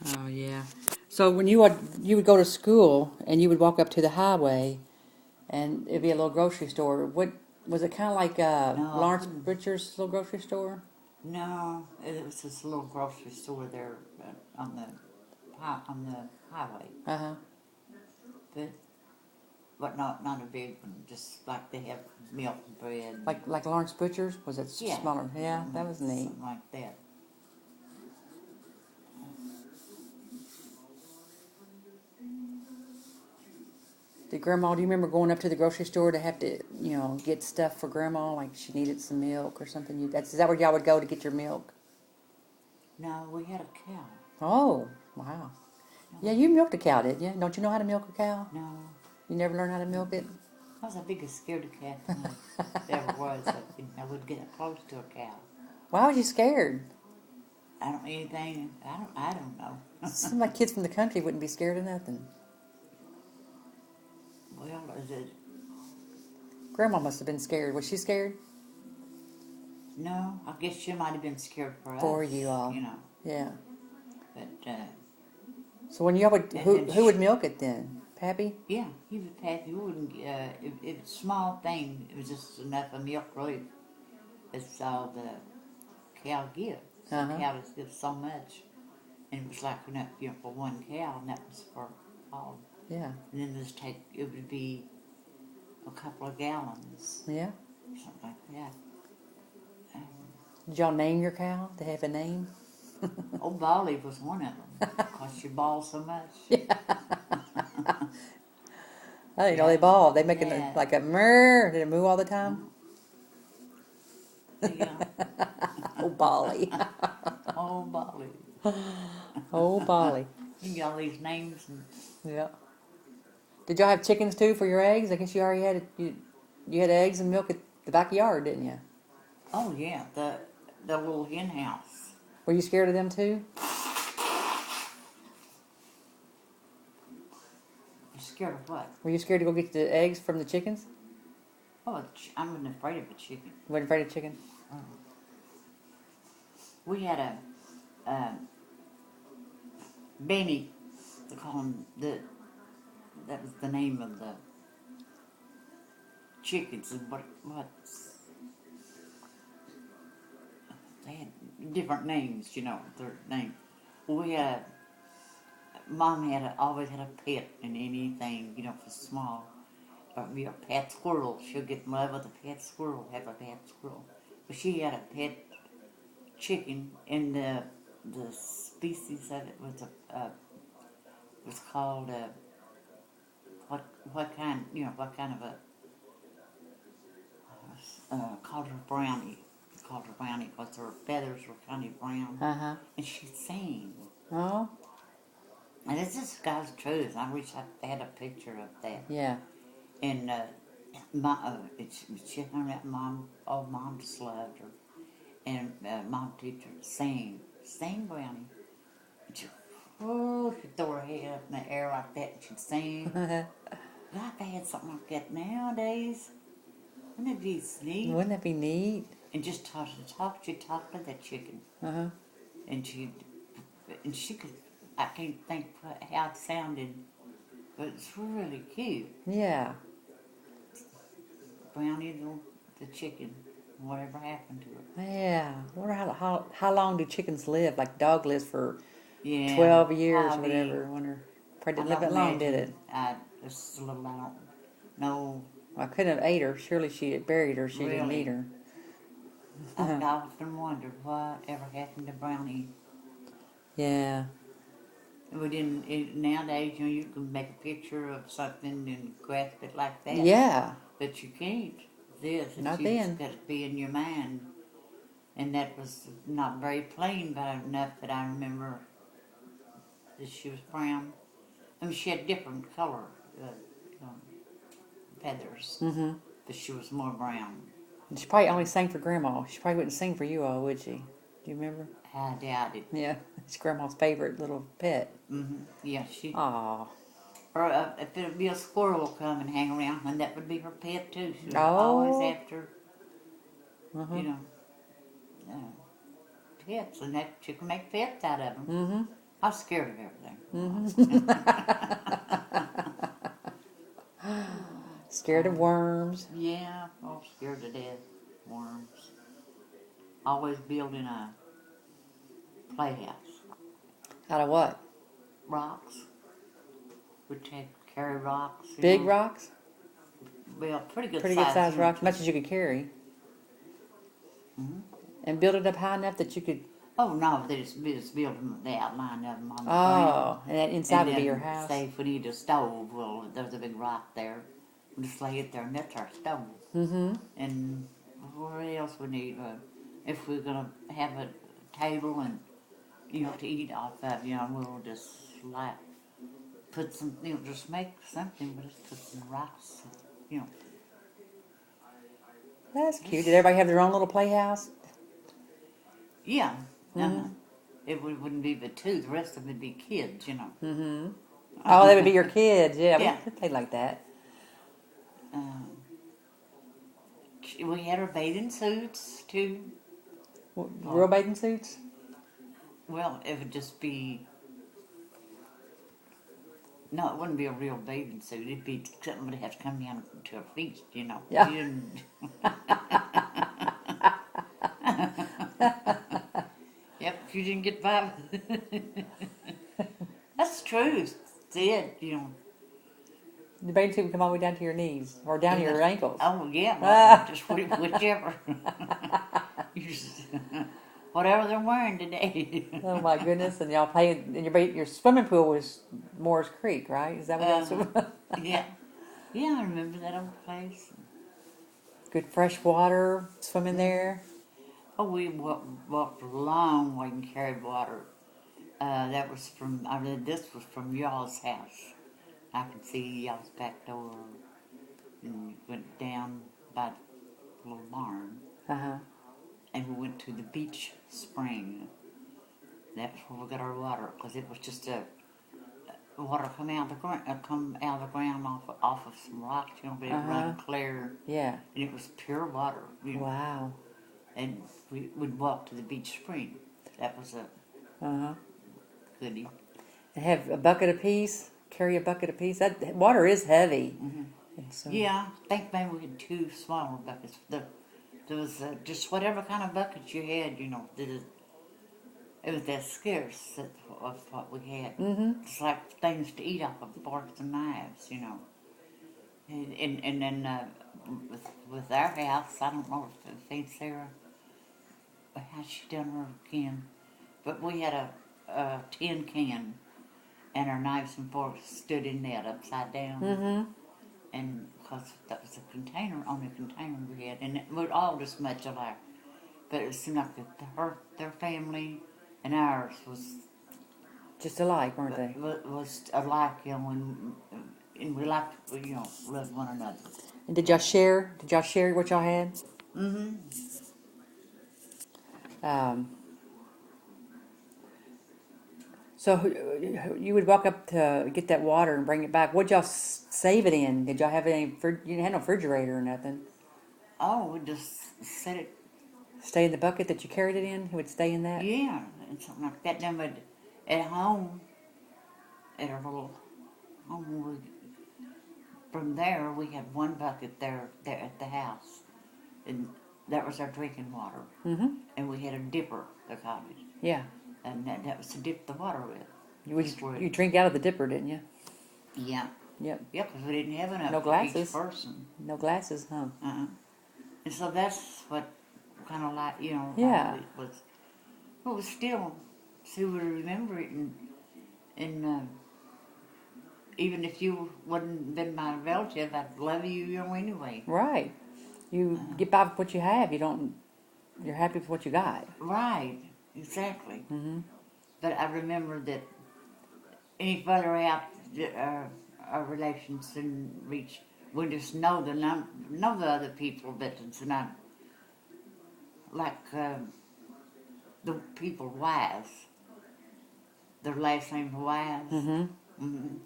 Oh yeah. So when you would go to school and you would walk up to the highway, and it'd be a little grocery store. What was it? Kind of like No, I Lawrence couldn't. Butcher's little grocery store. No, it was this little grocery store there on the highway, Uh huh. but not a big one. Just like they have milk and bread. Like Lawrence Butcher's, was it Yeah, smaller? Yeah, that was neat. something like that. Did Grandma? Do you remember going up to the grocery store to have to, get stuff for Grandma? Like she needed some milk or something. Is that where y'all would go to get your milk? No, we had a cow. Oh, wow. No, Yeah, you milked a cow, didn't you? Don't you know how to milk a cow? no, You never learned how to milk it? I was the biggest scaredy cat there ever was. I wouldn't get close to a cow. Why was you scared? I don't anything. I don't know. Some of my kids from the country wouldn't be scared of nothing. Well, is it? Grandma must have been scared. Was she scared? No, I guess she might have been scared for us. For you all. You know, Yeah. but So when y'all would, and who then who would milk it then? Pappy? yeah, he was happy. We wouldn't. It was a small thing. It was just enough of milk, really. That's all the cow gives. Uh-huh. The cow just gives so much, and it was like enough, for one cow, and that was for all. Yeah. And then it would be a couple of gallons, Yeah. something like that. Did y'all name your cow? They have a name? Old Bolly was one of them, because she bawled so much. I didn't know they bawled. They making Yeah. like a murr. Did it moo all the time? Yeah. Oh, Bolly. Old Bolly. Oh, Bolly. You got all these names. And, Yeah. Did y'all have chickens too for your eggs? I guess you already had you had eggs and milk at the backyard, didn't you? oh yeah, the little hen house. Were you scared of them too? You scared of what? Were you scared to go get the eggs from the chickens? Oh, I wasn't afraid of a chicken. Wasn't afraid of chicken? We had a Benny, they call him that was the name of the chickens, and what they had different names, their name. Well, Mom always had a pet in anything, for small. Or be a pet squirrel. She'll get in love with a pet squirrel, have a pet squirrel. But she had a pet chicken, and the species of it was called what kind of called her brownie. Called her brownie because her feathers were kind of brown, Uh-huh. and she sang. Oh? And it's just God's truth. I wish I had a picture of that. Yeah. And she hung out. Mom just loved her, and Mom teacher sing brownie. And she'd throw her head up in the air like that, and she'd sing. If I had something like that nowadays, wouldn't it be neat? Wouldn't that be neat? And just she'd talk to that chicken, Uh-huh. and she could. I can't think how it sounded, but it's really cute. Yeah. Brownie, the chicken, whatever happened to it. Yeah. I wonder how long do chickens live? Like dog lives for Yeah, 12 years or probably. whatever. I wonder. Probably I didn't live don't that long, did it? imagine. It's a little, I don't know. Well, I couldn't have ate her. Surely she had buried her. She didn't Really? eat her. I've often wondered whatever happened to Brownie. Yeah. We didn't, nowadays, you can make a picture of something and grasp it like that. Yeah. But you can't. Not It's then. got to be in your mind. And that was not very plain, but enough that I remember that she was brown. I mean, she had different color feathers, Mm-hmm. but she was more brown. And she probably only sang for Grandma. She probably wouldn't sing for you all, would she? Do you remember? I doubt it. Yeah. It's Grandma's favorite little pet. Yeah, she. Aw. Or if it would be a squirrel come and hang around, and that would be her pet too. She was Oh. always after, Uh-huh. pets, and that she can make pets out of them. Mm-hmm. I was scared of everything. Scared of worms. Yeah, I was scared to death. Worms. Always building a playhouse. Out of what? Rocks. We'd carry rocks. Big rocks? Well, pretty good Pretty size. good sized rocks, much as you could carry. Mm-hmm. And build it up high enough that you could. Oh no, we just build them, the outline of them on the ground. Oh, and that inside And would be then your house. say if we need a stove, well, there's a big rock there. We just lay it there, and that's our stove. Mm-hmm. And what else we need? If we're gonna have a table and to eat off of, we'll just like put some, just make something. We'll just put some rocks, you know. That's cute. Did everybody have their own little playhouse? Yeah. Mm-hmm. It wouldn't be but two. The rest of them would be kids, Mm-hmm. Oh, they would be your kids. Yeah, Yeah. we played like that. We had our bathing suits too. Real bathing suits? Well, it would just be. No, it wouldn't be a real bathing suit. It'd be something would have to come down to a feast, Yeah. You didn't. Yep, if you didn't get by. That's true. Said, The bathing suit would come all the way down to your knees or down to your ankles. Oh yeah, well, just whichever. Whatever they're wearing today. Oh my goodness! And y'all played. And your swimming pool was Moore's Creek, right? Is that what y'all swim? Yeah, yeah, I remember that old place. Good fresh water, swimming there. Oh, we walked a long way and carried water. That was from. This was from y'all's house. I could see y'all's back door, and we went down by the little barn. Uh-huh. And we went to the beach spring. That's where we got our water, because it was just water come out of the ground off of some rocks, but it run clear. Yeah. And it was pure water. Wow. And we would walk to the beach spring. That was a goodie. And have a bucket apiece. Carry a bucket apiece. That water is heavy. Mm-hmm. And so, Yeah, I think maybe we had two smaller buckets. There was just whatever kind of bucket you had, it was that scarce of what we had. Mm-hmm. It's like things to eat off of, forks and knives, And then with our house, I don't know if Sarah, how she done her can, but we had a tin can, and our knives and forks stood in that upside down. Mm-hmm. And because that was a container, only container we had, and we're all just much alike. But it seemed like their family and ours was Just alike, weren't they? was alike, and we liked, loved one another. And did y'all share? Did y'all share what y'all had? Mm-hmm. So you would walk up to get that water and bring it back. What'd y'all save it in? Did y'all have any? You didn't have no refrigerator or nothing. Oh, we just set it. Stay in the bucket that you carried it in. It would stay in that. Yeah, and something like that. Then at home, at our little home, from there we had one bucket there at the house, and that was our drinking water. Mm-hmm. And we had a dipper, they called it. Yeah. And that was to dip the water with. You drink out of the dipper, didn't you? Yeah. Yep. Yeah, because we didn't have enough No for each glasses. person. No glasses, huh? Uh-uh. And so that's what kind of like, Yeah. it was. But we still, we remember it, and even if you wouldn't been my relative, I'd love you, anyway. Right. You get by with what you have. You're happy with what you got. Right. Exactly. Mm-hmm. But I remember that any further out our relations didn't reach. We just know the other people, but it's not like the people Wise. Their last name's Wise. Mm-hmm. Mm-hmm.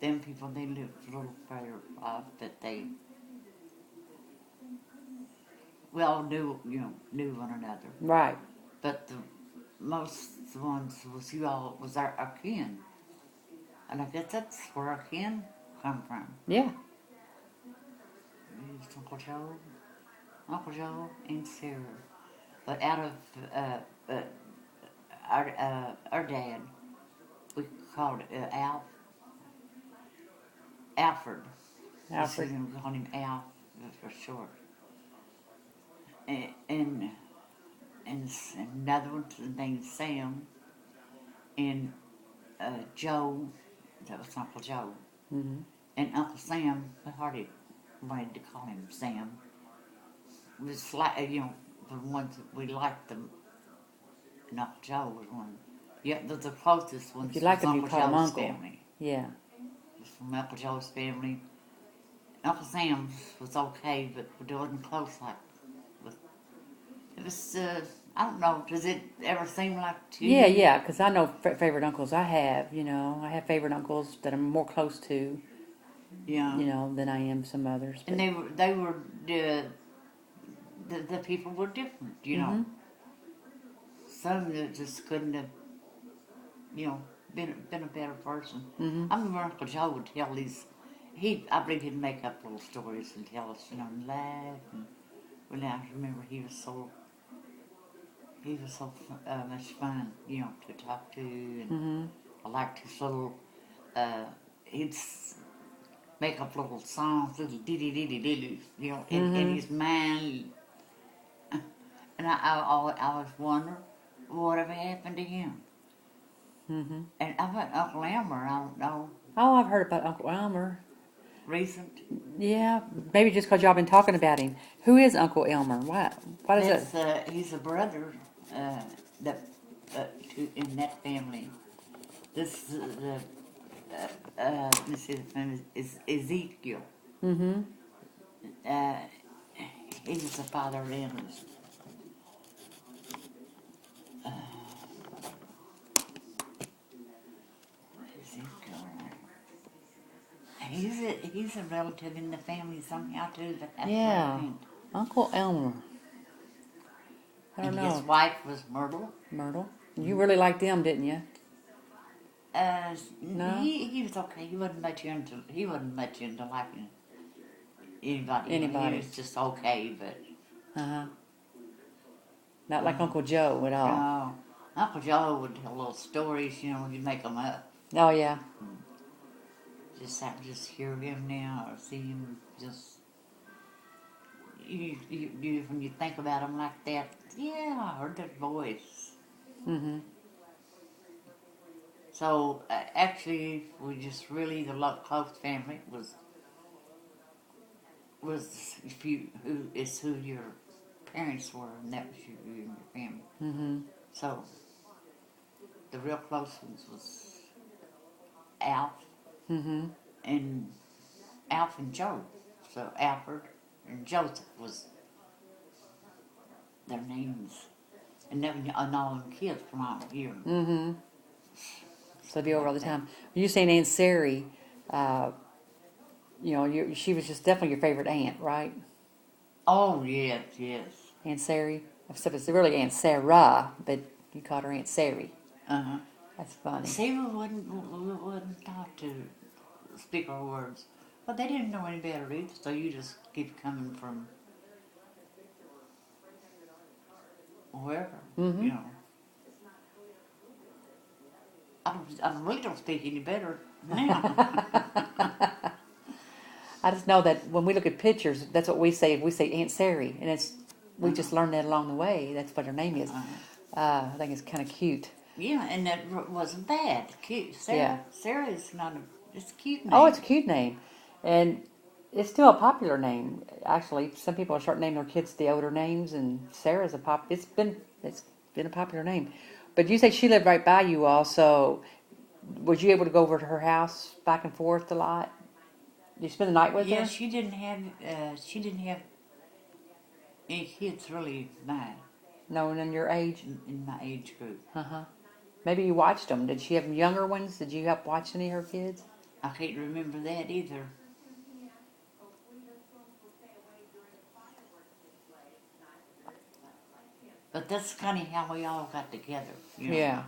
Them people, they lived a little further off, but we all knew one another. Right. But most of the ones was you all was our kin, and I guess that's where our kin come from. Yeah. It's Uncle Joe, and Sarah. But out of our dad, we called Alfred. Alfred. We called him Al for short. And another one's named Sam, and Joe, that was Uncle Joe. Mm-hmm. And Uncle Sam, we hardly wanted to call him Sam. It was like, the ones that we liked them, and Uncle Joe was one. Yeah, the closest If ones you was like him, you Uncle call him Joe's Uncle. family. Yeah. It was from Uncle Joe's family. Uncle Sam's was okay, but it wasn't close like. It was, I don't know, does it ever seem like to Yeah, you? yeah, because I know favorite uncles I have, I have favorite uncles that I'm more close to, Yeah. than I am some others. And But, they were the people were different. mm-hmm. Some that just couldn't have, been a better person. Mm-hmm. I remember Uncle Joe would tell I believe he'd make up little stories and tell us, and laugh. And when I remember he was so much fun, to talk to. And Mm-hmm. I liked his little, he'd make up little songs, little diddy, in Mm-hmm. his mind. And I always wonder whatever happened to him. Mm-hmm. And I bet Uncle Elmer, I don't know, Oh, I've heard about Uncle Elmer. recent. Yeah, maybe just because y'all been talking about him. Who is Uncle Elmer? What is it? He's a brother that in that family. This let me see the family is Ezekiel. Mm-hmm. Uh, he was the father of Amos. Ezekiel. He's a relative in the family somehow too. That's what I Yeah, think. Uncle Elmer. I don't And his know. wife was Myrtle. Myrtle. You really liked them, didn't you? Uh, No? he was okay. He wasn't much into liking anybody. He Anybody? was just okay, but Uh-huh. Not like uh, Uncle Joe at all. no. Uncle Joe would tell little stories. He'd make them up. Oh, yeah. I just hear him now or see him. Just when you think about him like that, yeah, I heard that voice. Mm-hmm. So actually, we just really close family was if you who your parents were, and that was you and your family. Mm-hmm. So the real close ones was Alf Mm-hmm. and Alf and Joe. So Alfred and Joseph was their names, and then all them kids from out here. Mm-hmm. So they'll be over all the Like that. time. You saying Aunt Sari, uh, she was just definitely your favorite aunt, right? Oh yes, yes. Aunt Sari. Except it's really Aunt Sarah, but you called her Aunt Sari. Uh huh. That's funny. Sarah wasn't taught to speak our words, but they didn't know any better either. So you just keep coming from wherever, Mm-hmm. I really don't speak any better now. I just know that when we look at pictures, that's what we say. We say Aunt Sari, and we just Uh-huh. learned that along the way. That's what her name is. I think it's kind of cute. Yeah, and that wasn't bad. Cute. Yeah. Sarah is not a. It's a cute name. Oh, it's a cute name, and it's still a popular name. Actually, some people are starting to name their kids the older names, and Sarah's a pop. It's been a popular name. But you say she lived right by you all, so was you able to go over to her house back and forth a lot? Did you spend the night with Yeah, her? she didn't have any kids really Knowing in your age? in my age group. Uh huh. Maybe you watched them. Did she have younger ones? Did you help watch any of her kids? I can't remember that either. But that's kind of how we all got together. You know? Yeah.